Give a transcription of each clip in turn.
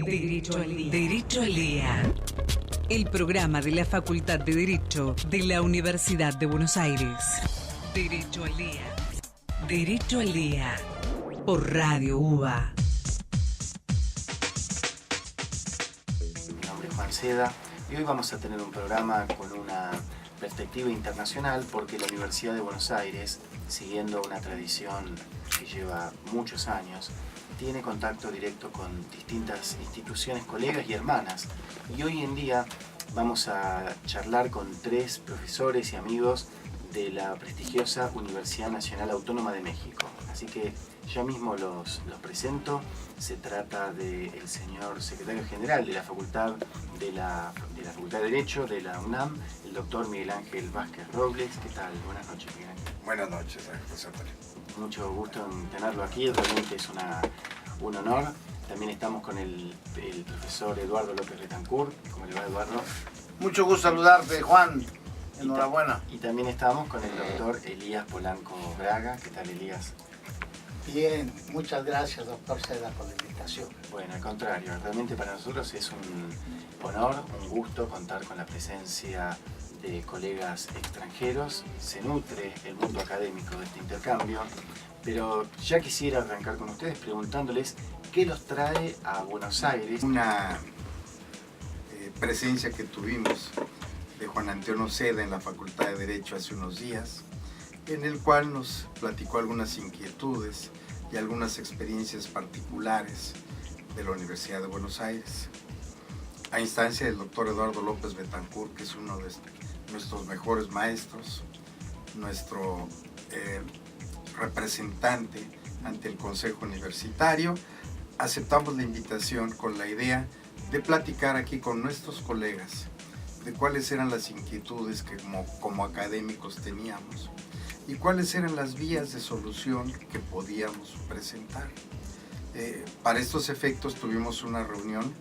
Derecho al Día. Derecho al Día. El programa de la Facultad de Derecho de la Universidad de Buenos Aires. Derecho al Día. Derecho al Día. Por Radio UBA. Mi nombre es Juan Seda y hoy vamos a tener un programa con una perspectiva internacional porque la Universidad de Buenos Aires, siguiendo una tradición que lleva muchos años, tiene contacto directo con distintas instituciones, colegas y hermanas. Y hoy en día vamos a charlar con 3 profesores y amigos de la prestigiosa Universidad Nacional Autónoma de México. Así que ya mismo los presento. Se trata del señor secretario general de la Facultad de Facultad de Derecho de la UNAM, el doctor Miguel Ángel Vázquez Robles. ¿Qué tal? Buenas noches, Miguel Ángel. Buenas noches, José Antonio. Mucho gusto en tenerlo aquí, realmente es un honor. También estamos con el profesor Eduardo López Betancourt. ¿Cómo le va, Eduardo? Mucho gusto saludarte, Juan. Enhorabuena. Y también estamos con el doctor Elías Polanco Braga. ¿Qué tal, Elías? Bien, muchas gracias, doctor Seda, por la invitación. Bueno, al contrario, realmente para nosotros es un honor, un gusto contar con la presencia de colegas extranjeros. Se nutre el mundo académico de este intercambio, pero ya quisiera arrancar con ustedes preguntándoles qué los trae a Buenos Aires. Una presencia que tuvimos de Juan Antonio Seda en la Facultad de Derecho hace unos días, en el cual nos platicó algunas inquietudes y algunas experiencias particulares de la Universidad de Buenos Aires, a instancia del doctor Eduardo López Betancourt, que es uno de nuestros mejores maestros, nuestro representante ante el Consejo Universitario. Aceptamos la invitación con la idea de platicar aquí con nuestros colegas de cuáles eran las inquietudes que como académicos teníamos y cuáles eran las vías de solución que podíamos presentar. Para estos efectos tuvimos una reunión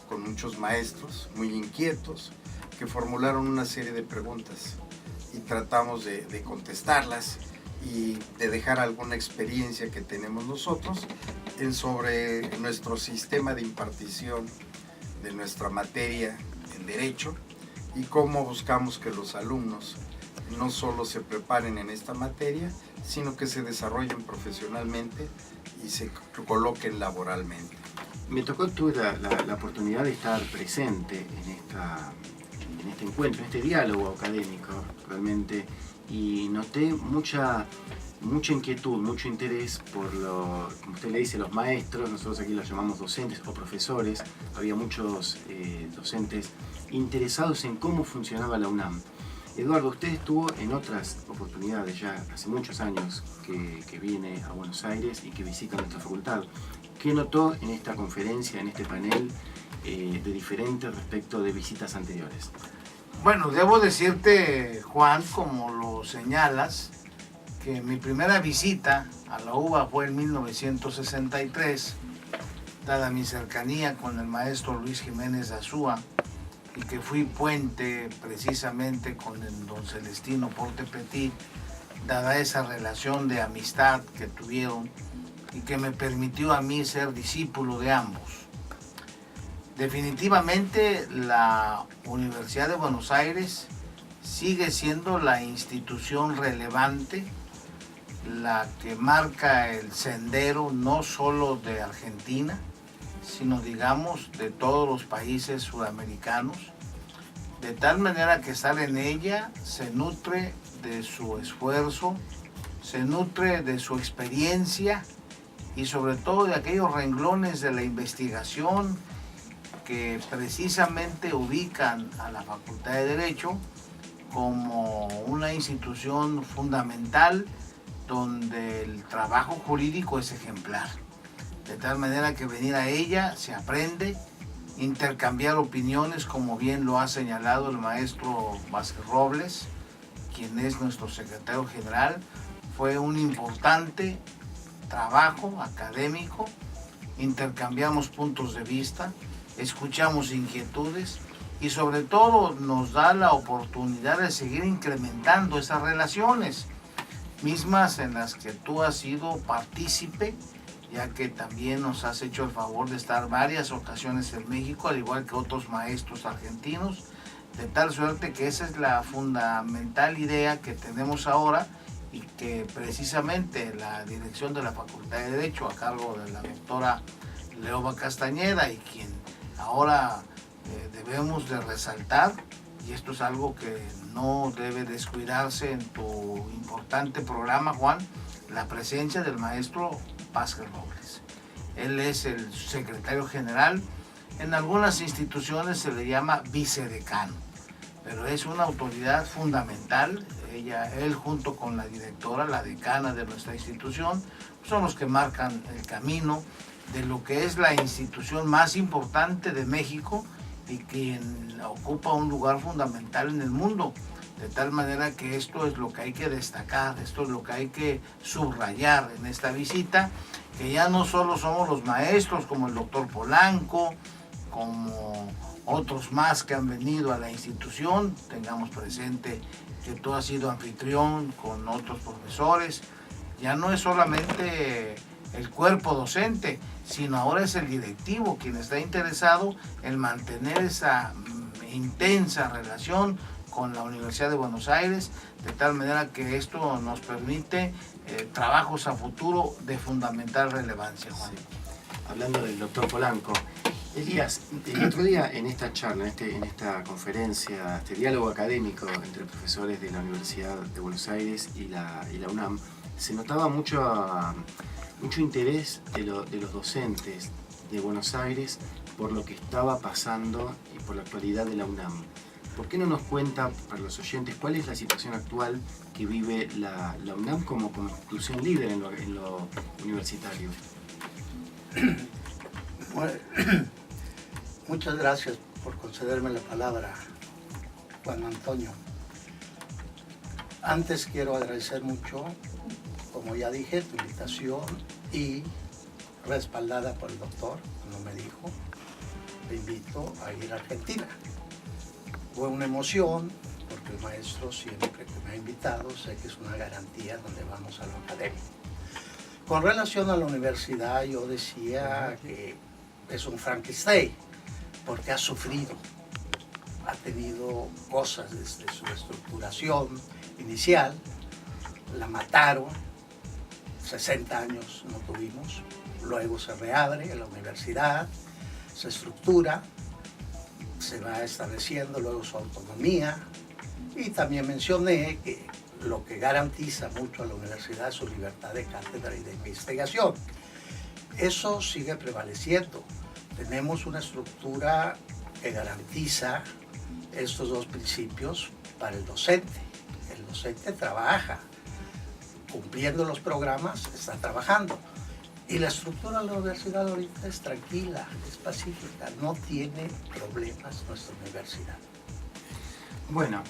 con muchos maestros muy inquietos que formularon una serie de preguntas y tratamos de contestarlas y de dejar alguna experiencia que tenemos nosotros sobre nuestro sistema de impartición de nuestra materia en Derecho y cómo buscamos que los alumnos no solo se preparen en esta materia, sino que se desarrollen profesionalmente y se coloquen laboralmente. Tuve la oportunidad de estar presente en este encuentro, en este diálogo académico realmente, y noté mucha inquietud, mucho interés por como usted le dice, los maestros. Nosotros aquí los llamamos docentes o profesores. Había muchos docentes interesados en cómo funcionaba la UNAM. Eduardo, usted estuvo en otras oportunidades ya hace muchos años que viene a Buenos Aires y que visita nuestra facultad. ¿Qué notó en esta conferencia, en este panel, de diferente respecto de visitas anteriores? Bueno, debo decirte, Juan, como lo señalas, que mi primera visita a la UBA fue en 1963, dada mi cercanía con el maestro Luis Jiménez Azúa, y que fui puente precisamente con el don Celestino Porte Petit, dada esa relación de amistad que tuvieron y que me permitió a mí ser discípulo de ambos. Definitivamente la Universidad de Buenos Aires sigue siendo la institución relevante, la que marca el sendero no solo de Argentina, sino digamos de todos los países sudamericanos, de tal manera que estar en ella se nutre de su esfuerzo, se nutre de su experiencia y sobre todo de aquellos renglones de la investigación que precisamente ubican a la Facultad de Derecho como una institución fundamental donde el trabajo jurídico es ejemplar. De tal manera que venir a ella se aprende, intercambiar opiniones, como bien lo ha señalado el maestro Vázquez Robles, quien es nuestro secretario general. Fue un importante trabajo académico, intercambiamos puntos de vista, escuchamos inquietudes y sobre todo nos da la oportunidad de seguir incrementando esas relaciones mismas en las que tú has sido partícipe ya que también nos has hecho el favor de estar varias ocasiones en México, al igual que otros maestros argentinos, de tal suerte que esa es la fundamental idea que tenemos ahora, y que precisamente la dirección de la Facultad de Derecho, a cargo de la doctora Leoba Castañeda, y quien ahora debemos de resaltar, y esto es algo que no debe descuidarse en tu importante programa, Juan, la presencia del maestro Vázquez Robles. Él es el secretario general. En algunas instituciones se le llama vicedecano, pero es una autoridad fundamental. Él junto con la directora, la decana de nuestra institución, son los que marcan el camino de lo que es la institución más importante de México y quien ocupa un lugar fundamental en el mundo. De tal manera que esto es lo que hay que destacar, esto es lo que hay que subrayar en esta visita, que ya no solo somos los maestros como el doctor Polanco, como otros más que han venido a la institución, tengamos presente que tú has sido anfitrión con otros profesores, ya no es solamente el cuerpo docente, sino ahora es el directivo quien está interesado en mantener esa intensa relación con la Universidad de Buenos Aires, de tal manera que esto nos permite trabajos a futuro de fundamental relevancia, Juan. Sí. Hablando del doctor Polanco, Elías, el otro día en esta charla, en esta conferencia, este diálogo académico entre profesores de la Universidad de Buenos Aires y la UNAM, se notaba mucho interés de los docentes de Buenos Aires por lo que estaba pasando y por la actualidad de la UNAM. ¿Por qué no nos cuenta para los oyentes cuál es la situación actual que vive la UNAM como institución líder en lo universitario? Bueno, muchas gracias por concederme la palabra, Juan Antonio. Antes quiero agradecer mucho, como ya dije, tu invitación y respaldada por el doctor, como me dijo, te invito a ir a Argentina. Fue una emoción, porque el maestro siempre que me ha invitado, sé que es una garantía donde vamos a lo académico. Con relación a la universidad, yo decía que es un Frankenstein, porque ha sufrido, ha tenido cosas desde su estructuración inicial, la mataron, 60 años no tuvimos, luego se reabre la universidad, se estructura, se va estableciendo luego su autonomía, y también mencioné que lo que garantiza mucho a la universidad es su libertad de cátedra y de investigación. Eso sigue prevaleciendo. Tenemos una estructura que garantiza estos dos principios para el docente. El docente trabaja, cumpliendo los programas, está trabajando. Y la estructura de la universidad ahorita es tranquila, es pacífica, no tiene problemas nuestra universidad. Bueno,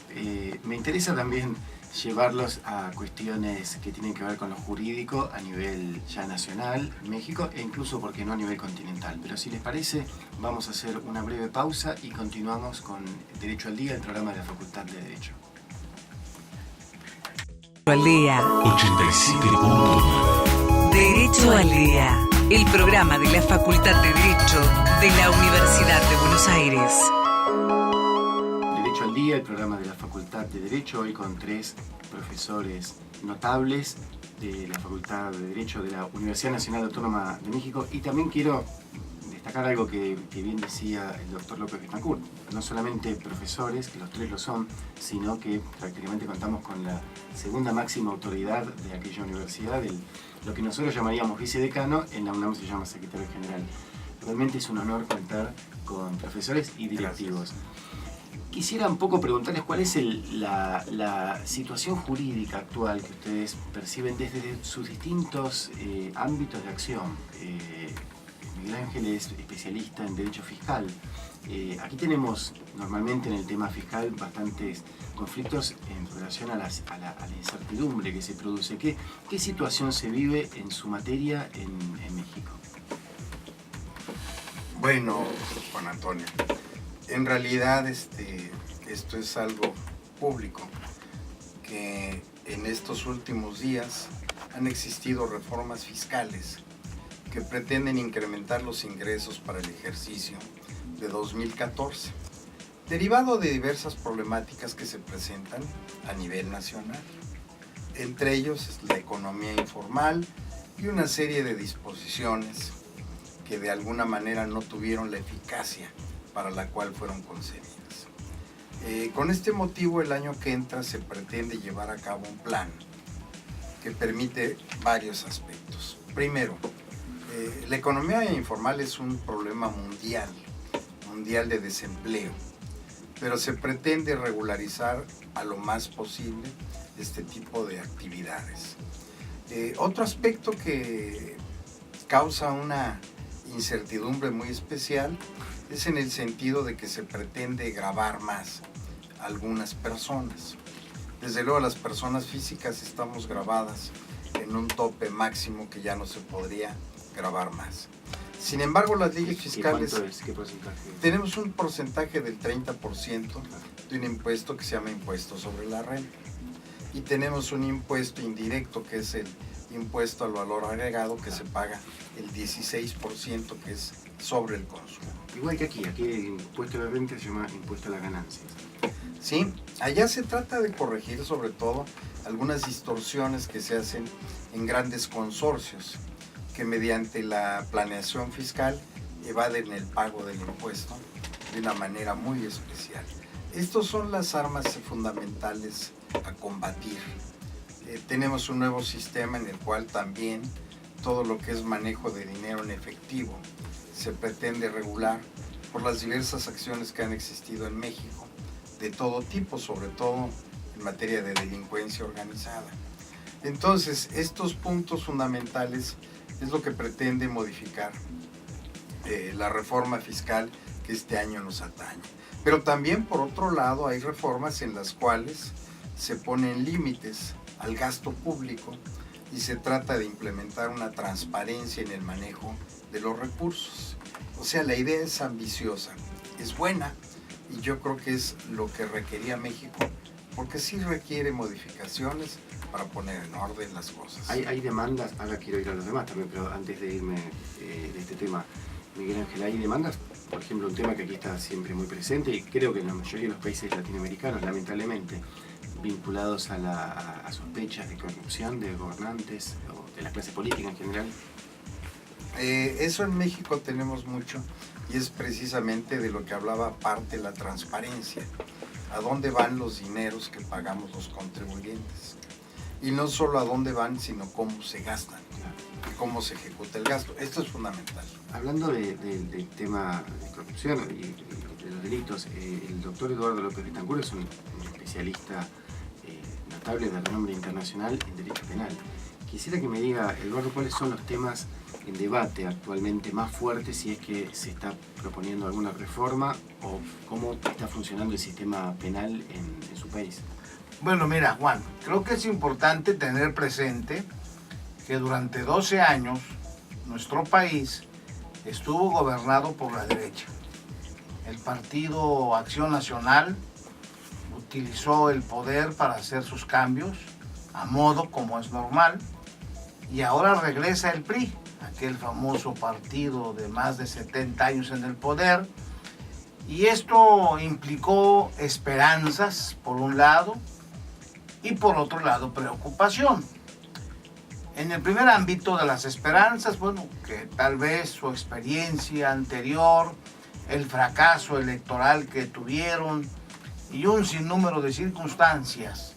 me interesa también llevarlos a cuestiones que tienen que ver con lo jurídico a nivel ya nacional, México, e incluso, porque no, a nivel continental. Pero si les parece, vamos a hacer una breve pausa y continuamos con Derecho al Día, el programa de la Facultad de Derecho. Al día. 87.9. Derecho al Día, el programa de la Facultad de Derecho de la Universidad de Buenos Aires. Derecho al Día, el programa de la Facultad de Derecho, hoy con 3 profesores notables de la Facultad de Derecho de la Universidad Nacional Autónoma de México. Y también quiero destacar algo que bien decía el doctor López Betancourt: no solamente profesores, que los 3 lo son, sino que prácticamente contamos con la segunda máxima autoridad de aquella universidad, lo que nosotros llamaríamos vicedecano, en la UNAM se llama secretario general. Realmente es un honor contar con profesores y directivos. Quisiera un poco preguntarles cuál es la situación jurídica actual que ustedes perciben desde sus distintos ámbitos de acción. Miguel Ángel es especialista en derecho fiscal. Aquí tenemos normalmente en el tema fiscal bastantes conflictos en relación a la incertidumbre que se produce. ¿Qué situación se vive en su materia en México? Bueno, Juan Antonio, en realidad esto es algo público, que en estos últimos días han existido reformas fiscales que pretenden incrementar los ingresos para el ejercicio de 2014, derivado de diversas problemáticas que se presentan a nivel nacional. Entre ellos es la economía informal y una serie de disposiciones que de alguna manera no tuvieron la eficacia para la cual fueron concebidas. Con este motivo, el año que entra se pretende llevar a cabo un plan que permite varios aspectos. Primero, la economía informal es un problema mundial de desempleo, pero se pretende regularizar a lo más posible este tipo de actividades. Otro aspecto que causa una incertidumbre muy especial es en el sentido de que se pretende gravar más a algunas personas. Desde luego las personas físicas estamos grabadas en un tope máximo que ya no se podría gravar más. Sin embargo, las leyes fiscales... ¿Cuánto es? ¿Qué porcentaje? Tenemos un porcentaje del 30% de un impuesto que se llama impuesto sobre la renta. Y tenemos un impuesto indirecto que es el impuesto al valor agregado que se paga el 16% que es sobre el consumo. Igual que aquí el impuesto a la renta se llama impuesto a las ganancias. Sí, allá se trata de corregir sobre todo algunas distorsiones que se hacen en grandes consorcios que mediante la planeación fiscal evaden el pago del impuesto de una manera muy especial. Estas son las armas fundamentales a combatir. Tenemos un nuevo sistema en el cual también todo lo que es manejo de dinero en efectivo se pretende regular por las diversas acciones que han existido en México, de todo tipo, sobre todo en materia de delincuencia organizada. Entonces, estos puntos fundamentales es lo que pretende modificar la reforma fiscal que este año nos atañe. Pero también, por otro lado, hay reformas en las cuales se ponen límites al gasto público y se trata de implementar una transparencia en el manejo de los recursos. O sea, la idea es ambiciosa, es buena y yo creo que es lo que requería México, porque sí requiere modificaciones para poner en orden las cosas. Hay demandas, ahora quiero ir a los demás también, pero antes de irme de este tema, Miguel Ángel, hay demandas, por ejemplo, un tema que aquí está siempre muy presente y creo que en la mayoría de los países latinoamericanos, lamentablemente, vinculados a sospechas de corrupción de gobernantes o de la clase política en general. Eso en México tenemos mucho y es precisamente de lo que hablaba parte la transparencia. ¿A dónde van los dineros que pagamos los contribuyentes? Y no solo a dónde van, sino cómo se gastan, y cómo se ejecuta el gasto. Esto es fundamental. Hablando del tema de corrupción y de los delitos, el doctor Eduardo López Betancourt es un especialista notable de renombre internacional en derecho penal. Quisiera que me diga, Eduardo, cuáles son los temas en debate actualmente más fuertes, si es que se está proponiendo alguna reforma o cómo está funcionando el sistema penal en su país. Bueno, mira, Juan, creo que es importante tener presente que durante 12 años nuestro país estuvo gobernado por la derecha. El partido Acción Nacional utilizó el poder para hacer sus cambios a modo como es normal y ahora regresa el PRI, aquel famoso partido de más de 70 años en el poder, y esto implicó esperanzas por un lado y por otro lado preocupación. En el primer ámbito de las esperanzas, bueno, que tal vez su experiencia anterior, el fracaso electoral que tuvieron y un sinnúmero de circunstancias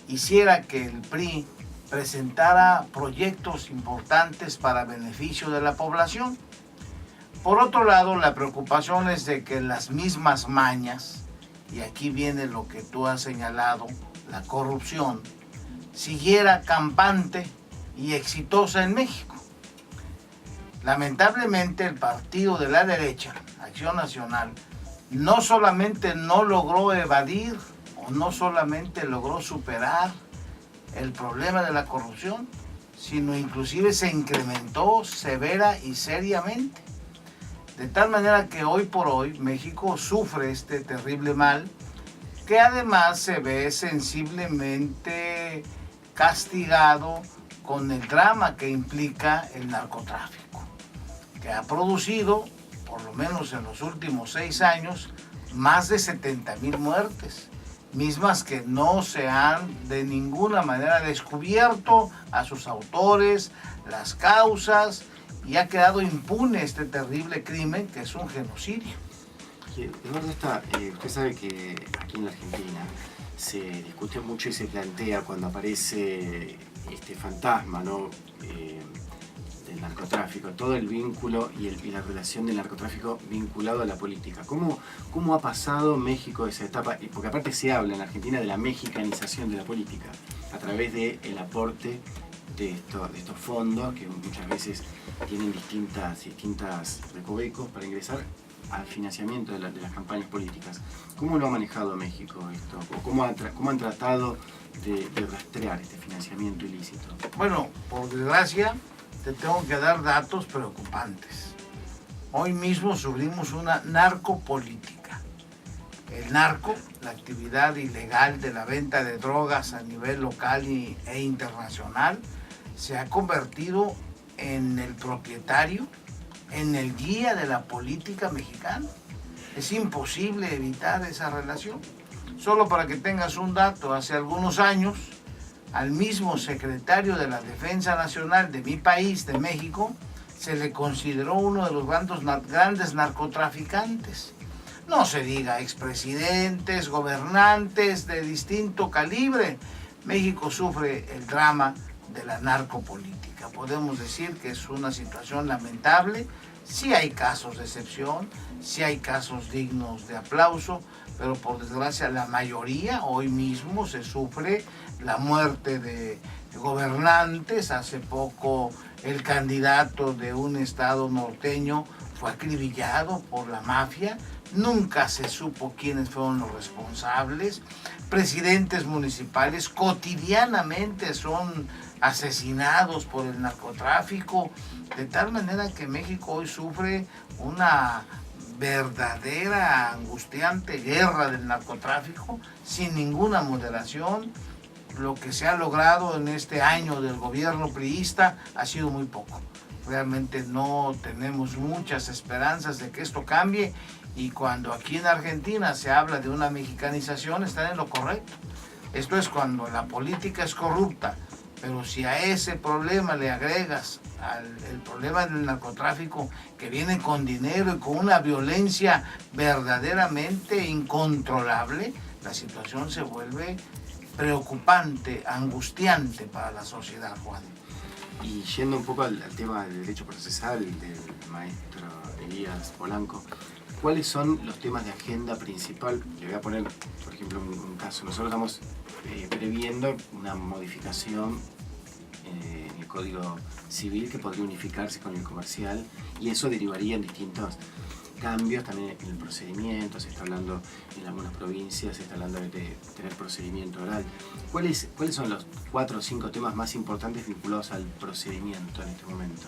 hiciera que el PRI presentara proyectos importantes para beneficio de la población. Por otro lado, la preocupación es de que las mismas mañas, y aquí viene lo que tú has señalado, la corrupción, siguiera campante y exitosa en México. Lamentablemente, el partido de la derecha, Acción Nacional, no solamente no logró evadir o no solamente logró superar el problema de la corrupción, sino inclusive se incrementó severa y seriamente. De tal manera que hoy por hoy México sufre este terrible mal, que además se ve sensiblemente castigado con el drama que implica el narcotráfico. que ha producido, por lo menos en los últimos 6 años, más de 70,000 muertes, mismas que no se han de ninguna manera descubierto a sus autores, las causas, y ha quedado impune este terrible crimen que es un genocidio. Eduardo, usted sabe que aquí en la Argentina se discute mucho y se plantea cuando aparece este fantasma, ¿no? Del narcotráfico, todo el vínculo y la relación del narcotráfico vinculado a la política. ¿Cómo ha pasado México esa etapa? Porque aparte se habla en la Argentina de la mexicanización de la política a través del aporte de estos fondos que muchas veces tienen distintas recovecos para ingresar al financiamiento de las campañas políticas. ¿Cómo lo ha manejado México esto? ¿Cómo han tratado de rastrear este financiamiento ilícito? Bueno, por desgracia, te tengo que dar datos preocupantes. Hoy mismo sufrimos una narcopolítica. El narco, la actividad ilegal de la venta de drogas a nivel local e internacional, se ha convertido en el propietario, en el guía de la política mexicana. Es imposible evitar esa relación. Solo para que tengas un dato, hace algunos años, al mismo secretario de la Defensa Nacional de mi país, de México, se le consideró uno de los grandes narcotraficantes. No se diga expresidentes, gobernantes de distinto calibre. México sufre el drama de la narcopolítica. Podemos decir que es una situación lamentable. Sí hay casos de excepción, sí hay casos dignos de aplauso, pero por desgracia la mayoría hoy mismo se sufre la muerte de gobernantes. Hace poco el candidato de un estado norteño fue acribillado por la mafia. Nunca se supo quiénes fueron los responsables. Presidentes municipales cotidianamente son asesinados por el narcotráfico, de tal manera que México hoy sufre una verdadera, angustiante guerra del narcotráfico sin ninguna moderación. Lo que se ha logrado en este año del gobierno priista ha sido muy poco. Realmente no tenemos muchas esperanzas de que esto cambie, y cuando aquí en Argentina se habla de una mexicanización, están en lo correcto. Esto es cuando la política es corrupta, pero si a ese problema le agregas el problema del narcotráfico, que viene con dinero y con una violencia verdaderamente incontrolable, la situación se vuelve preocupante, angustiante para la sociedad, Juan. Y yendo un poco al tema del derecho procesal del maestro Elías Polanco, ¿cuáles son los temas de agenda principal? Le voy a poner, por ejemplo, un caso. Nosotros estamos previendo una modificación en el Código Civil que podría unificarse con el comercial, y eso derivaría en distintos cambios también en el procedimiento. Se está hablando en algunas provincias, se está hablando de tener procedimiento oral. ¿Cuáles son los 4 o 5 temas más importantes vinculados al procedimiento en este momento?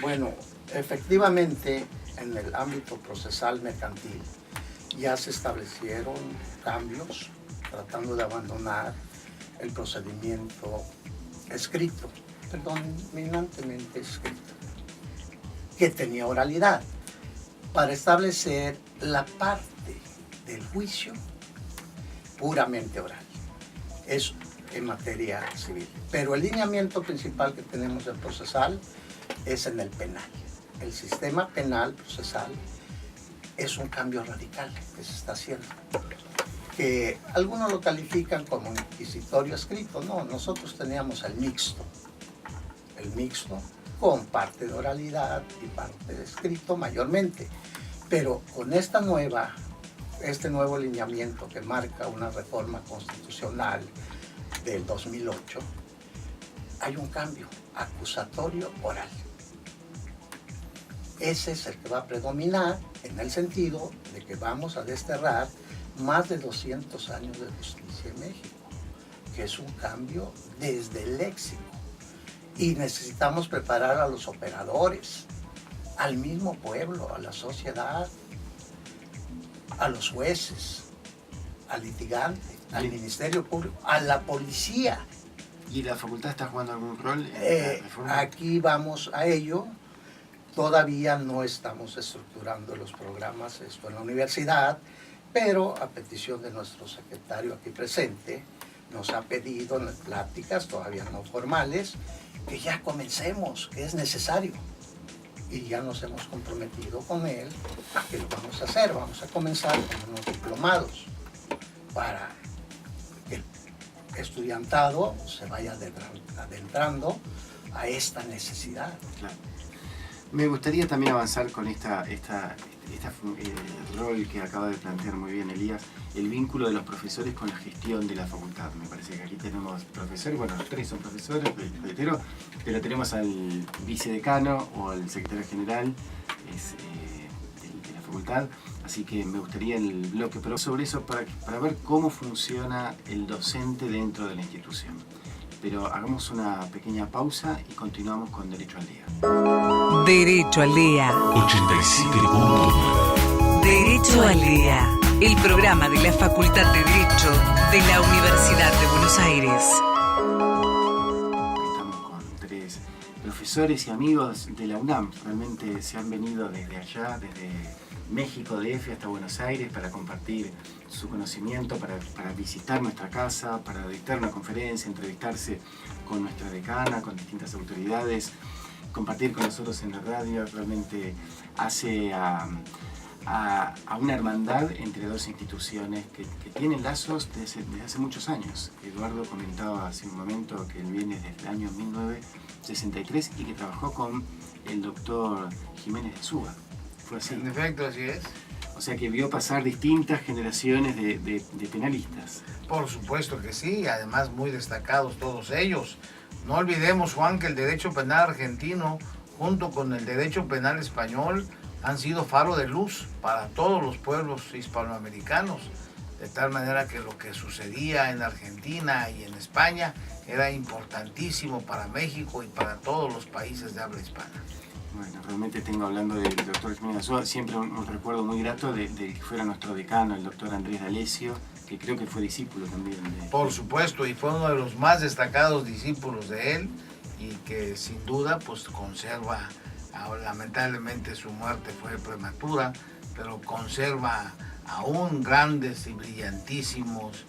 Bueno, efectivamente, en el ámbito procesal mercantil ya se establecieron cambios tratando de abandonar el procedimiento escrito, predominantemente escrito, que tenía oralidad, para establecer la parte del juicio puramente oral. Eso en materia civil. Pero el lineamiento principal que tenemos del procesal es en el penal. El sistema penal procesal es un cambio radical que se está haciendo, que algunos lo califican como inquisitorio escrito. No, nosotros teníamos el mixto con parte de oralidad y parte de escrito mayormente, pero con este nuevo lineamiento que marca una reforma constitucional del 2008, hay un cambio acusatorio oral. Ese es el que va a predominar, en el sentido de que vamos a desterrar más de 200 años de justicia en México, que es un cambio desde el léxico. Y necesitamos preparar a los operadores, al mismo pueblo, a la sociedad, a los jueces, al litigante, al Ministerio Público, a la policía. ¿Y la facultad está jugando algún rol en la reforma? Aquí vamos a ello. Todavía no estamos estructurando los programas, esto en la universidad, pero a petición de nuestro secretario aquí presente, nos ha pedido en las pláticas, todavía no formales, que ya comencemos, que es necesario. Y ya nos hemos comprometido con él a que lo vamos a hacer. Vamos a comenzar con unos diplomados para que el estudiantado se vaya adentrando a esta necesidad. Claro. Me gustaría también avanzar con el rol que acaba de plantear muy bien Elías, el vínculo de los profesores con la gestión de la facultad. Me parece que aquí tenemos profesores, bueno, los tres son profesores, pero tenemos al vicedecano o al secretario general de la facultad, así que me gustaría en el bloque pero sobre eso para ver cómo funciona el docente dentro de la institución. Pero hagamos una pequeña pausa y continuamos con Derecho al Día. Derecho al Día. 87.9. Derecho al Día. El programa de la Facultad de Derecho de la Universidad de Buenos Aires. Estamos con tres profesores y amigos de la UNAM. Realmente se han venido desde allá, desde México, DF, hasta Buenos Aires para compartir su conocimiento, para visitar nuestra casa, para dictar una conferencia, entrevistarse con nuestra decana, con distintas autoridades, compartir con nosotros en la radio. Realmente hace a una hermandad entre dos instituciones que tienen lazos desde hace muchos años. Eduardo comentaba hace un momento que él viene desde el año 1963 y que trabajó con el doctor Jiménez de Azúa. Fue así. En efecto, así es. O sea que vio pasar distintas generaciones de penalistas. Por supuesto que sí, además muy destacados todos ellos. No olvidemos, Juan, que el derecho penal argentino, junto con el derecho penal español, han sido faro de luz para todos los pueblos hispanoamericanos, de tal manera que lo que sucedía en Argentina y en España era importantísimo para México y para todos los países de habla hispana. Bueno, realmente tengo hablando del doctor Jiménez de Azúa, siempre un recuerdo muy grato de que fuera nuestro decano, el doctor Andrés D'Alessio, que creo que fue discípulo también de... Por supuesto, y fue uno de los más destacados discípulos de él, y que sin duda pues conserva, lamentablemente su muerte fue prematura, pero conserva aún grandes y brillantísimos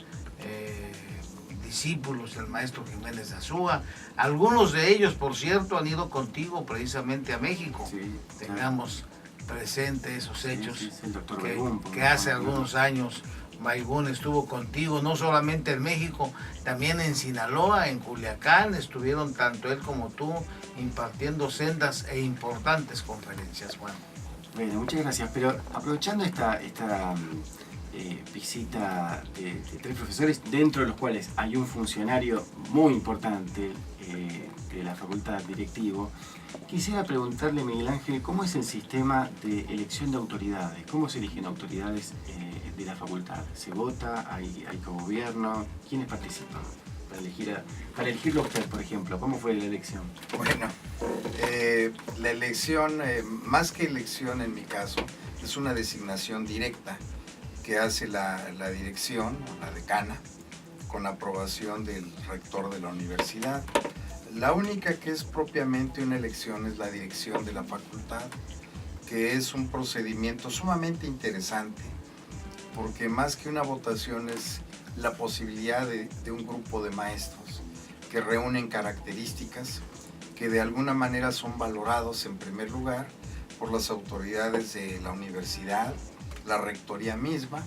discípulos del maestro Jiménez de Azúa. Algunos de ellos, por cierto, han ido contigo precisamente a México. Sí, tengamos presente esos hechos, sí, el doctor que, Baigún, que hace algunos años Baigún estuvo contigo, no solamente en México, también en Sinaloa, en Culiacán, estuvieron tanto él como tú impartiendo sendas e importantes conferencias, Juan. Bueno, muchas gracias, pero aprovechando esta visita de tres profesores, dentro de los cuales hay un funcionario muy importante de la facultad directivo, quisiera preguntarle, Miguel Ángel, ¿cómo es el sistema de elección de autoridades? ¿Cómo se eligen autoridades de la facultad? ¿Se vota? ¿Hay cogobierno? ¿Quiénes participan para elegirlo a usted, por ejemplo? ¿Cómo fue la elección? Bueno, la elección, más que elección en mi caso, es una designación directa que hace la dirección, la decana, con aprobación del rector de la universidad. La única que es propiamente una elección es la dirección de la facultad, que es un procedimiento sumamente interesante, porque más que una votación es la posibilidad de un grupo de maestros que reúnen características que de alguna manera son valorados en primer lugar por las autoridades de la universidad, la rectoría misma.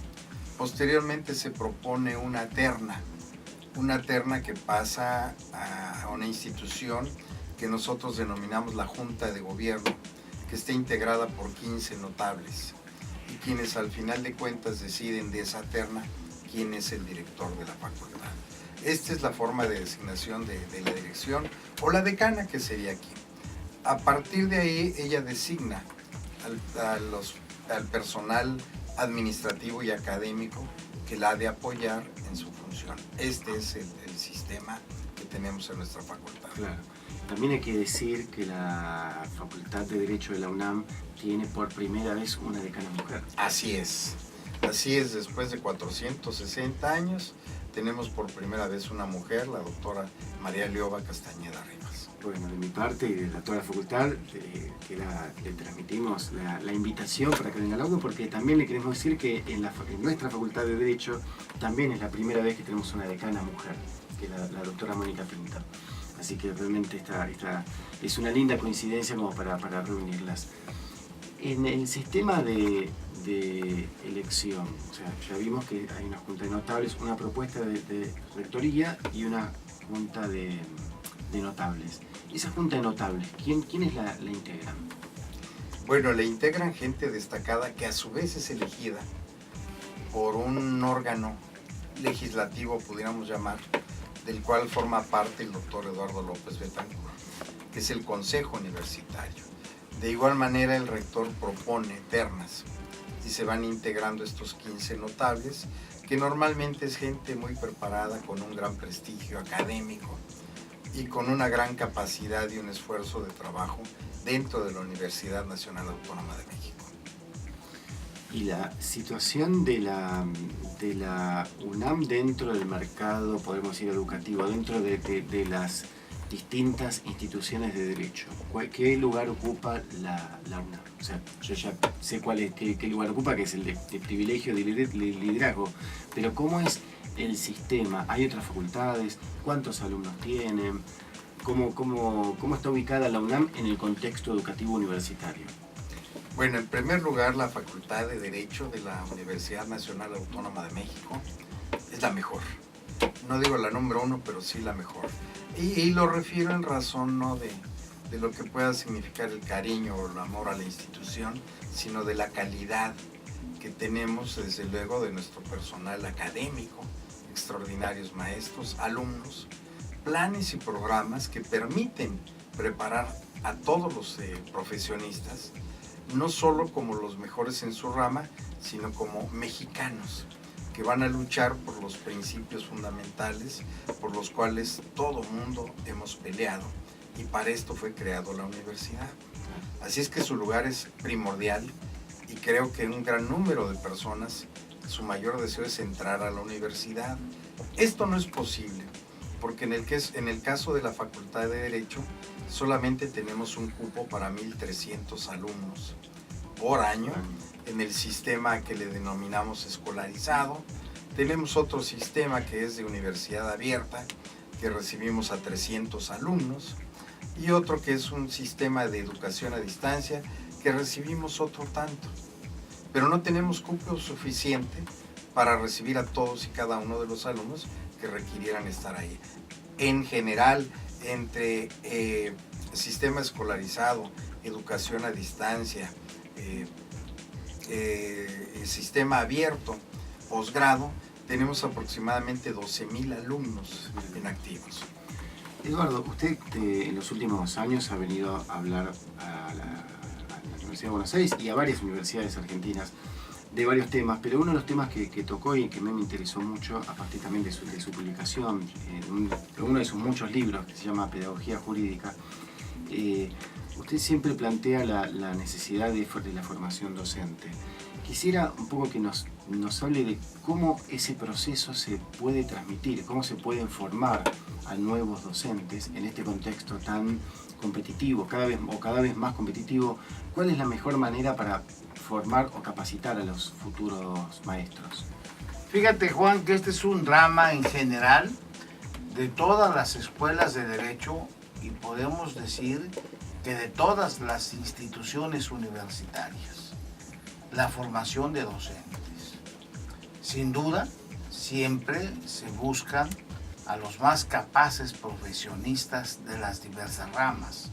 Posteriormente se propone una terna que pasa a una institución que nosotros denominamos la Junta de Gobierno, que está integrada por 15 notables y quienes al final de cuentas deciden de esa terna quién es el director de la facultad. Esta es la forma de designación de la dirección o la decana, que sería aquí. A partir de ahí ella designa al personal administrativo y académico que la ha de apoyar en su función. Este es el sistema que tenemos en nuestra facultad. Claro. También hay que decir que la Facultad de Derecho de la UNAM tiene por primera vez una decana mujer. Así es, después de 460 años, tenemos por primera vez una mujer, la doctora María Leoba Castañeda Rivas. Bueno, de mi parte y de toda la facultad, le transmitimos la invitación para que venga al audio, porque también le queremos decir que en nuestra facultad de Derecho también es la primera vez que tenemos una decana mujer, que es la doctora Mónica Pinto. Así que realmente es una linda coincidencia como para reunirlas. En el sistema de elección, o sea, ya vimos que hay una junta de notables, una propuesta de rectoría y una junta de notables. Esa junta de notables, ¿quiénes la integran? Bueno, la integran gente destacada que a su vez es elegida por un órgano legislativo, pudiéramos llamar, del cual forma parte el doctor Eduardo López Betancourt, que es el Consejo Universitario. De igual manera, el rector propone ternas y se van integrando estos 15 notables, que normalmente es gente muy preparada, con un gran prestigio académico y con una gran capacidad y un esfuerzo de trabajo dentro de la Universidad Nacional Autónoma de México. Y la situación de la UNAM dentro del mercado, podemos decir, educativo, dentro de las distintas instituciones de derecho, ¿qué lugar ocupa la UNAM? O sea, yo ya sé qué lugar ocupa, que es el de privilegio de liderazgo, pero ¿cómo es el sistema? ¿Hay otras facultades? ¿Cuántos alumnos tienen? ¿Cómo está ubicada la UNAM en el contexto educativo universitario? Bueno, en primer lugar, la Facultad de Derecho de la Universidad Nacional Autónoma de México es la mejor. No digo la número uno, pero sí la mejor. Y lo refiero en razón no de lo que pueda significar el cariño o el amor a la institución, sino de la calidad que tenemos, desde luego, de nuestro personal académico, extraordinarios maestros, alumnos, planes y programas que permiten preparar a todos los profesionistas, no solo como los mejores en su rama, sino como mexicanos, que van a luchar por los principios fundamentales por los cuales todo mundo hemos peleado, y para esto fue creado la universidad. Así es que su lugar es primordial, y creo que un gran número de personas, su mayor deseo es entrar a la universidad. Esto no es posible, porque en el caso de la Facultad de Derecho, solamente tenemos un cupo para 1.300 alumnos por año en el sistema que le denominamos escolarizado. Tenemos otro sistema que es de universidad abierta, que recibimos a 300 alumnos, y otro que es un sistema de educación a distancia, que recibimos otro tanto. Pero no tenemos cupo suficiente para recibir a todos y cada uno de los alumnos que requirieran estar ahí. En general, entre sistema escolarizado, educación a distancia, sistema abierto, posgrado, tenemos aproximadamente 12.000 alumnos en activos. Eduardo, usted en los últimos años ha venido a hablar a la Universidad de Buenos Aires y a varias universidades argentinas de varios temas, pero uno de los temas que tocó y que me interesó mucho, a partir también de su publicación, uno de sus muchos libros, que se llama Pedagogía Jurídica, usted siempre plantea la necesidad de la formación docente. Quisiera un poco que nos hable de cómo ese proceso se puede transmitir, cómo se pueden formar a nuevos docentes en este contexto tan competitivo, cada vez más competitivo. ¿Cuál es la mejor manera para formar o capacitar a los futuros maestros? Fíjate, Juan, que este es un drama en general de todas las escuelas de derecho, y podemos decir que de todas las instituciones universitarias, la formación de docentes. Sin duda, siempre se buscan a los más capaces profesionistas de las diversas ramas.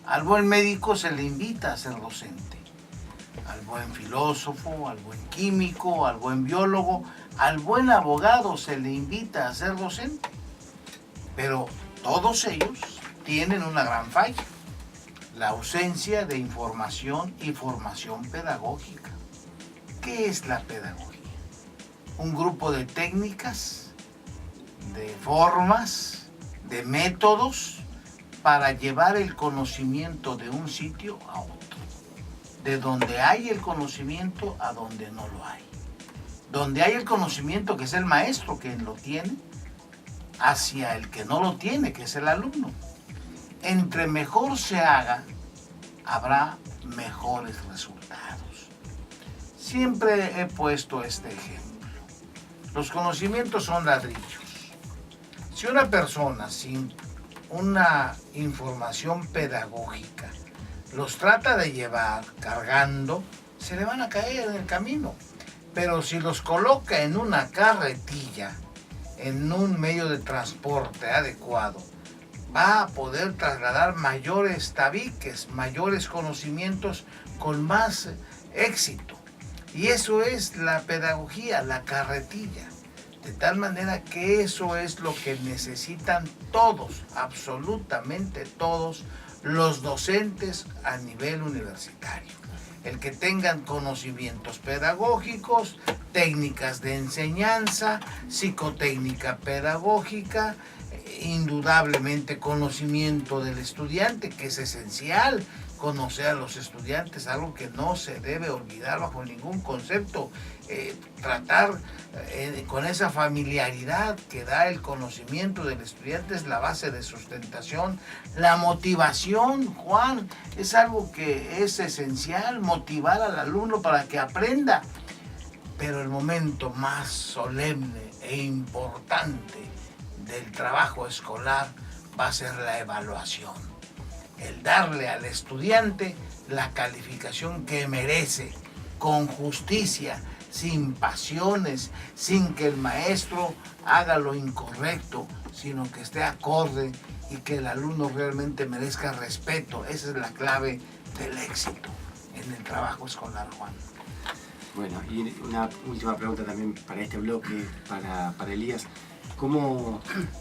Al buen médico se le invita a ser docente, al buen filósofo, al buen químico, al buen biólogo, al buen abogado se le invita a ser docente. Pero todos ellos tienen una gran falla: la ausencia de información y formación pedagógica. ¿Qué es la pedagogía? Un grupo de técnicas, de formas, de métodos para llevar el conocimiento de un sitio a otro, de donde hay el conocimiento a donde no lo hay. donde hay el conocimiento, que es el maestro quien lo tiene, hacia el que no lo tiene, que es el alumno. Entre mejor se haga, habrá mejores resultados. Siempre he puesto este ejemplo. Los conocimientos son ladrillos. Si una persona sin una información pedagógica los trata de llevar cargando, se le van a caer en el camino. Pero si los coloca en una carretilla, en un medio de transporte adecuado, va a poder trasladar mayores tabiques, mayores conocimientos con más éxito. Y eso es la pedagogía, la carretilla. De tal manera que eso es lo que necesitan todos, absolutamente todos, los docentes a nivel universitario. El que tengan conocimientos pedagógicos, técnicas de enseñanza, psicotécnica pedagógica, indudablemente conocimiento del estudiante, que es esencial conocer a los estudiantes, algo que no se debe olvidar bajo ningún concepto. Tratar con esa familiaridad que da el conocimiento del estudiante es la base de sustentación. La motivación, Juan, es algo que es esencial, motivar al alumno para que aprenda. Pero el momento más solemne e importante del trabajo escolar va a ser la evaluación. El darle al estudiante la calificación que merece, con justicia, sin pasiones, sin que el maestro haga lo incorrecto, sino que esté acorde y que el alumno realmente merezca respeto. Esa es la clave del éxito en el trabajo escolar, Juan. Bueno, y una última pregunta también para este bloque, para Elías.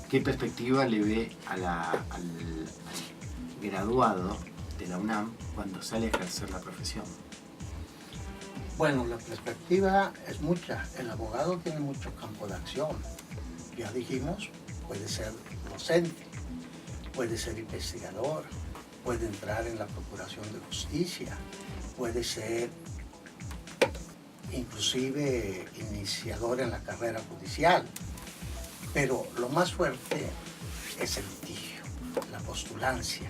¿Qué perspectiva le ve al graduado de la UNAM cuando sale a ejercer la profesión? Bueno, la perspectiva es mucha. El abogado tiene mucho campo de acción. Ya dijimos, puede ser docente, puede ser investigador, puede entrar en la procuración de justicia, puede ser inclusive iniciador en la carrera judicial. Pero lo más fuerte es el litigio, la postulancia.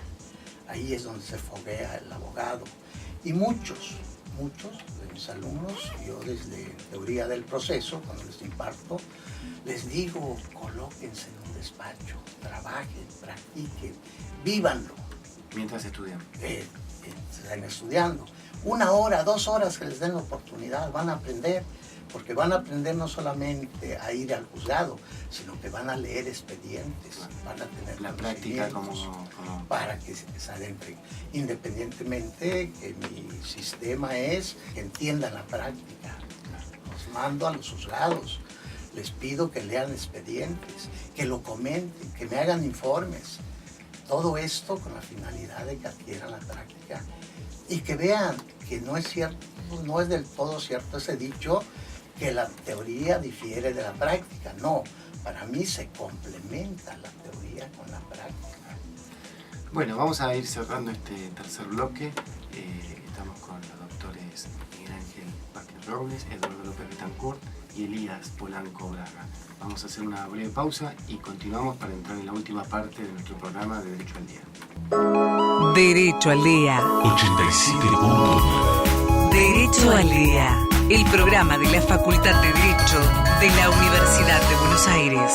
Ahí es donde se foguea el abogado. Y muchos de mis alumnos, yo desde teoría del proceso, cuando les imparto, les digo, colóquense en un despacho, trabajen, practiquen, vívanlo. Mientras estudian. Están estudiando. 1 hora, 2 horas que les den la oportunidad, van a aprender, porque van a aprender no solamente a ir al juzgado, sino que van a leer expedientes, van a tener la práctica para que se adentren. Independientemente que mi sistema es que entiendan la práctica. Los mando a los juzgados, les pido que lean expedientes, que lo comenten, que me hagan informes. Todo esto con la finalidad de que adquieran la práctica y que vean que no es cierto, no es del todo cierto ese dicho que la teoría difiere de la práctica. No, para mí se complementa la teoría con la práctica. Bueno, vamos a ir cerrando este tercer bloque. Estamos con los doctores Miguel Ángel Vázquez Robles, Eduardo López Betancourt y Elías Polanco Braga. Vamos a hacer una breve pausa y continuamos para entrar en la última parte de nuestro programa de Derecho al Día. Derecho al Día. 87.9. Derecho al Día. El programa de la Facultad de Derecho de la Universidad de Buenos Aires.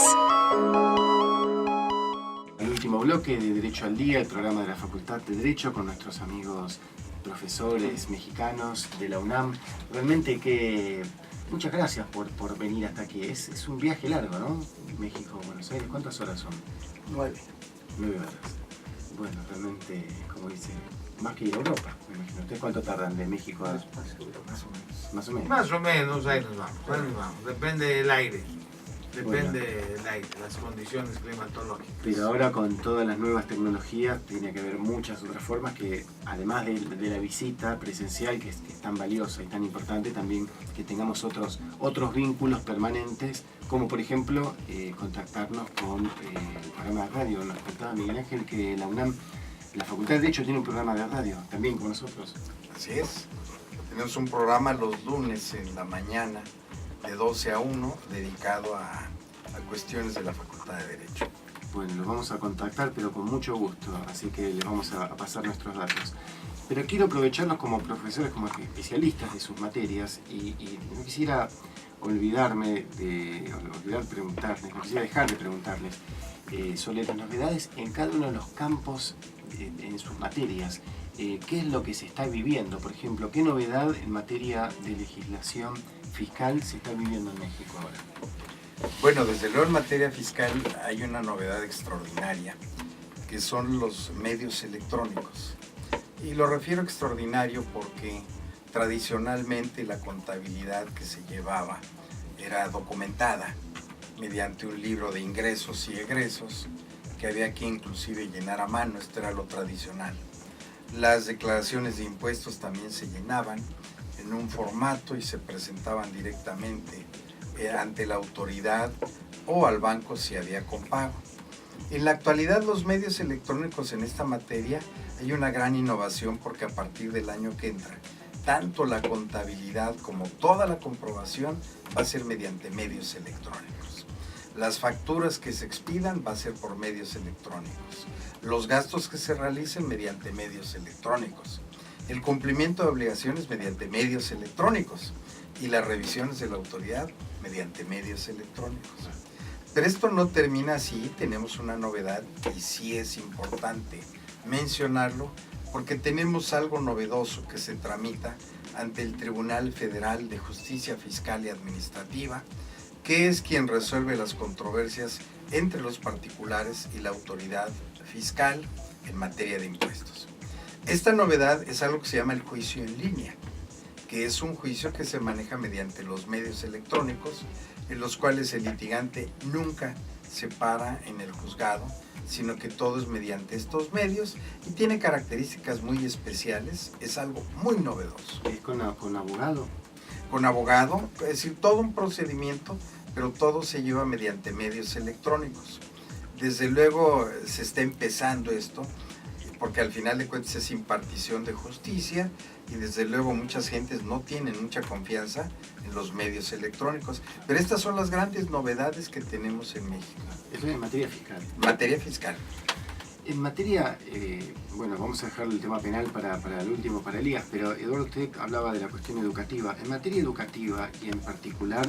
El último bloque de Derecho al Día, el programa de la Facultad de Derecho con nuestros amigos profesores mexicanos de la UNAM. Realmente que muchas gracias por venir hasta aquí. Es un viaje largo, ¿no? México, Buenos Aires. ¿Cuántas horas son? 9. 9 horas. Bueno, realmente, como dice, más que ir a Europa, me imagino. ¿Ustedes cuánto tardan de México a...? Más o menos. Más o menos. Más o menos, ahí nos vamos. Depende del aire. Depende del aire, las condiciones climatológicas. Pero ahora con todas las nuevas tecnologías tiene que haber muchas otras formas que, además de la visita presencial, que es tan valiosa y tan importante, también que tengamos otros vínculos permanentes, como por ejemplo contactarnos con el programa de radio. Nos contaba Miguel Ángel que la UNAM, la Facultad de Derecho, tiene un programa de radio también con nosotros. Así es. Tenemos un programa los lunes en la mañana de 12 a 1, dedicado a cuestiones de la Facultad de Derecho. Bueno, los vamos a contactar, pero con mucho gusto, así que les vamos a pasar nuestros datos. Pero quiero aprovecharlos como profesores, como especialistas de sus materias, y no quisiera preguntarles, no quisiera dejar de preguntarles sobre las novedades en cada uno de los campos en sus materias. ¿Qué es lo que se está viviendo? Por ejemplo, ¿qué novedad en materia de legislación fiscal se está viviendo en México ahora? Bueno, desde luego en materia fiscal hay una novedad extraordinaria, que son los medios electrónicos. Y lo refiero extraordinario porque tradicionalmente la contabilidad que se llevaba era documentada mediante un libro de ingresos y egresos que había que inclusive llenar a mano. Esto era lo tradicional. Las declaraciones de impuestos también se llenaban en un formato y se presentaban directamente ante la autoridad o al banco si había copago. En la actualidad los medios electrónicos en esta materia hay una gran innovación, porque a partir del año que entra, tanto la contabilidad como toda la comprobación va a ser mediante medios electrónicos. Las facturas que se expidan va a ser por medios electrónicos. Los gastos que se realicen mediante medios electrónicos. El cumplimiento de obligaciones mediante medios electrónicos. Y las revisiones de la autoridad mediante medios electrónicos. Pero esto no termina así. Tenemos una novedad y sí es importante mencionarlo, porque tenemos algo novedoso que se tramita ante el Tribunal Federal de Justicia Fiscal y Administrativa, que es quien resuelve las controversias entre los particulares y la autoridad fiscal en materia de impuestos. Esta novedad es algo que se llama el juicio en línea, que es un juicio que se maneja mediante los medios electrónicos, en los cuales el litigante nunca se para en el juzgado, sino que todo es mediante estos medios y tiene características muy especiales. Es algo muy novedoso. ¿Es con abogado? Con abogado, es decir, todo un procedimiento, pero todo se lleva mediante medios electrónicos. Desde luego se está empezando esto, porque al final de cuentas es impartición de justicia, y desde luego muchas gentes no tienen mucha confianza en los medios electrónicos. Pero estas son las grandes novedades que tenemos en México. Eso es en materia fiscal. Materia fiscal. En materia, bueno, vamos a dejar el tema penal para el último, para Elías, pero Eduardo, usted hablaba de la cuestión educativa. En materia educativa y en particular,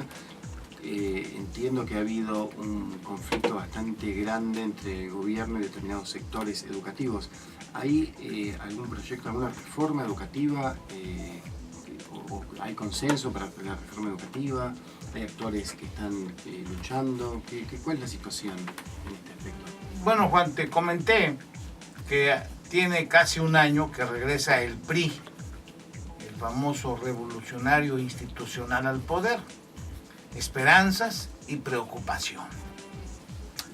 entiendo que ha habido un conflicto bastante grande entre el gobierno y determinados sectores educativos. ¿Hay algún proyecto, alguna reforma educativa? ¿O hay consenso para la reforma educativa? ¿Hay actores que están luchando? ¿Cuál es la situación en este aspecto? Bueno, Juan, te comenté que tiene casi un año que regresa el PRI, el famoso revolucionario institucional, al poder. Esperanzas y preocupación.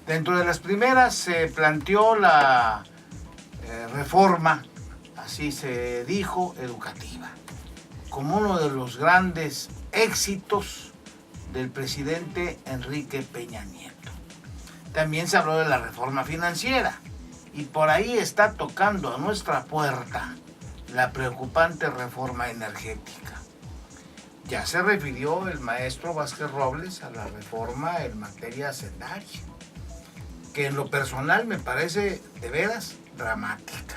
Dentro de las primeras se planteó la reforma, así se dijo, educativa, como uno de los grandes éxitos del presidente Enrique Peña Nieto. También se habló de la reforma financiera, y por ahí está tocando a nuestra puerta la preocupante reforma energética. Ya se refirió el maestro Vázquez Robles a la reforma en materia hacendaria, que en lo personal me parece de veras dramática.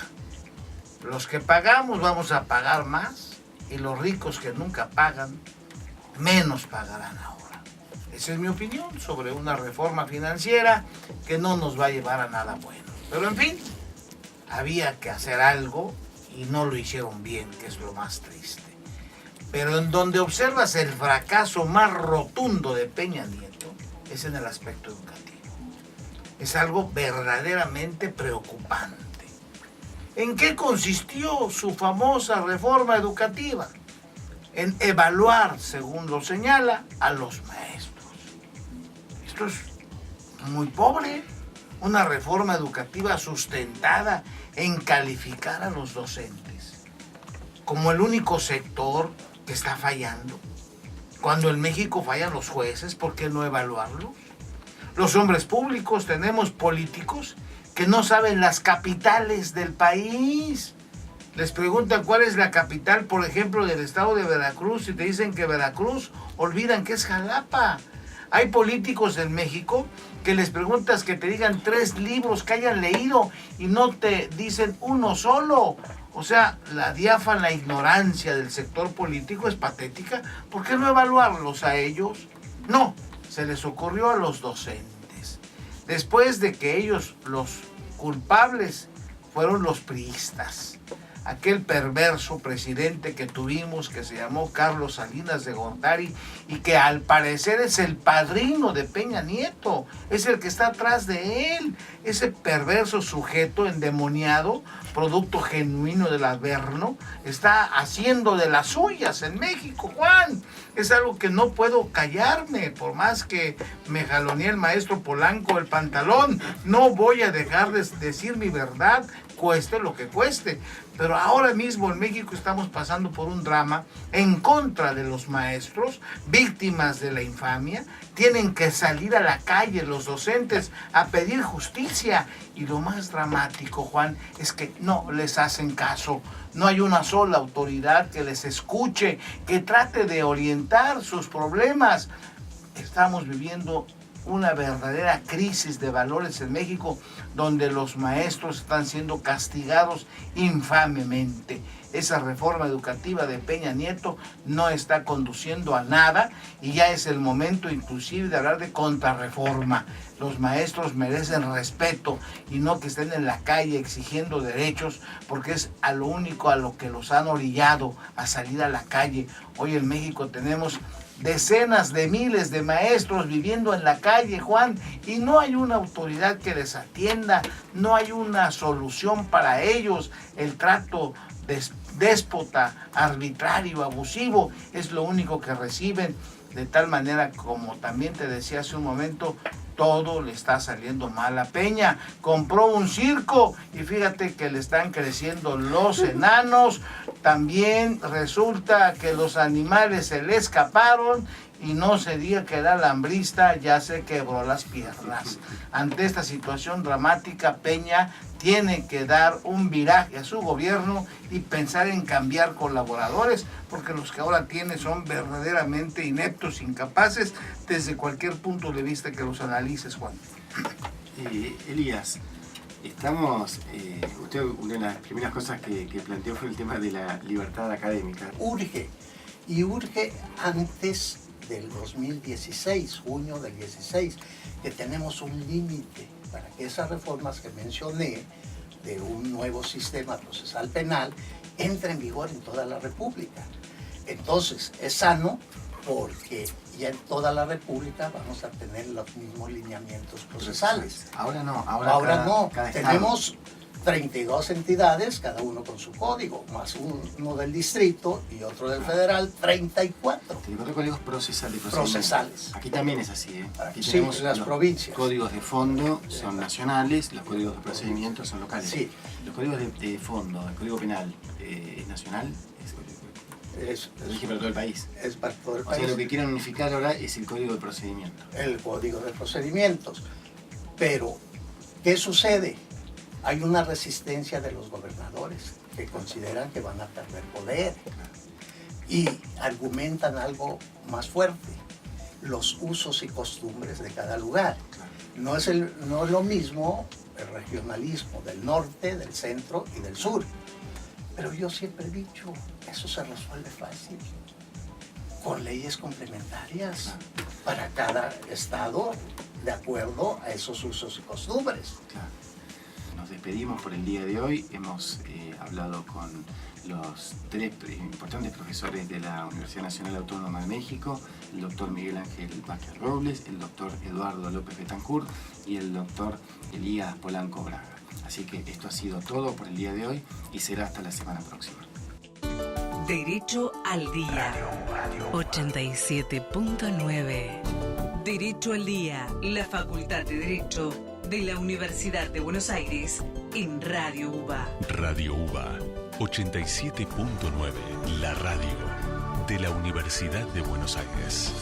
Los que pagamos vamos a pagar más, y los ricos que nunca pagan, menos pagarán ahora. Esa es mi opinión sobre una reforma financiera que no nos va a llevar a nada bueno. Pero en fin, había que hacer algo y no lo hicieron bien, que es lo más triste. Pero en donde observas el fracaso más rotundo de Peña Nieto es en el aspecto educativo. Es algo verdaderamente preocupante. ¿En qué consistió su famosa reforma educativa? En evaluar, según lo señala, a los maestros. Esto es muy pobre. Una reforma educativa sustentada en calificar a los docentes como el único sector que está fallando. Cuando en México fallan los jueces, ¿por qué no evaluarlos? Los hombres públicos, tenemos políticos que no saben las capitales del país. Les preguntan cuál es la capital, por ejemplo, del estado de Veracruz, y te dicen que Veracruz, olvidan que es Jalapa. Hay políticos en México que les preguntas que te digan 3 libros que hayan leído y no te dicen uno solo. O sea, la diáfana ignorancia del sector político es patética. ¿Por qué no evaluarlos a ellos? No, se les ocurrió a los docentes. Después de que ellos, los culpables, fueron los priistas. Aquel perverso presidente que tuvimos, que se llamó Carlos Salinas de Gortari, y que al parecer es el padrino de Peña Nieto, es el que está atrás de él, ese perverso sujeto endemoniado, producto genuino del Averno, está haciendo de las suyas en México, Juan. Es algo que no puedo callarme, por más que me jalonee el maestro Polanco el pantalón, no voy a dejar de decir mi verdad, cueste lo que cueste. Pero ahora mismo en México estamos pasando por un drama en contra de los maestros, víctimas de la infamia. Tienen que salir a la calle los docentes a pedir justicia. Y lo más dramático, Juan, es que no les hacen caso. No hay una sola autoridad que les escuche, que trate de orientar sus problemas. Estamos viviendo una verdadera crisis de valores en México, donde los maestros están siendo castigados infamemente. Esa reforma educativa de Peña Nieto no está conduciendo a nada y ya es el momento inclusive de hablar de contrarreforma. Los maestros merecen respeto y no que estén en la calle exigiendo derechos, porque es a lo único a lo que los han orillado a salir a la calle. Hoy en México tenemos decenas de miles de maestros viviendo en la calle, Juan, y no hay una autoridad que les atienda, no hay una solución para ellos. El trato déspota, arbitrario, abusivo, es lo único que reciben, de tal manera, como también te decía hace un momento, todo le está saliendo mal a Peña. Compró un circo y fíjate que le están creciendo los enanos. También resulta que los animales se le escaparon y no se diga que el alambrista ya se quebró las piernas. Ante esta situación dramática, Peña tiene que dar un viraje a su gobierno y pensar en cambiar colaboradores, porque los que ahora tiene son verdaderamente ineptos, incapaces, desde cualquier punto de vista que los analices, Juan. Elías, estamos, usted una de las primeras cosas que planteó fue el tema de la libertad académica. Urge antes del 2016, junio del 16, que tenemos un límite para que esas reformas que mencioné de un nuevo sistema procesal penal entre en vigor en toda la República. Entonces, es sano porque ya en toda la República vamos a tener los mismos lineamientos procesales. Ahora no, ahora tenemos 32 entidades, cada uno con su código, más uno del distrito y otro del federal, 34. 34 códigos procesales. Aquí también es así, ¿eh? Aquí sí, tenemos las provincias. Los códigos de fondo son nacionales, los códigos de procedimiento son locales. Sí. Los códigos de fondo, el código penal nacional, lo dije para todo el país. Es para todo el país. país. O sea, lo que quieren unificar ahora es el código de procedimiento. El código de procedimientos. Pero, ¿qué sucede? Hay una resistencia de los gobernadores que consideran que van a perder poder y argumentan algo más fuerte, los usos y costumbres de cada lugar. No es lo mismo el regionalismo del norte, del centro y del sur. Pero yo siempre he dicho, eso se resuelve fácil, con leyes complementarias para cada estado de acuerdo a esos usos y costumbres. Claro. Nos despedimos por el día de hoy. Hemos hablado con los 3 importantes profesores de la Universidad Nacional Autónoma de México, el doctor Miguel Ángel Vázquez Robles, el doctor Eduardo López Betancourt y el doctor Elías Polanco Braga. Así que esto ha sido todo por el día de hoy y será hasta la semana próxima. Derecho al Día 87.9. Derecho al Día, la Facultad de Derecho de la Universidad de Buenos Aires en Radio UBA. Radio UBA 87.9, la radio de la Universidad de Buenos Aires.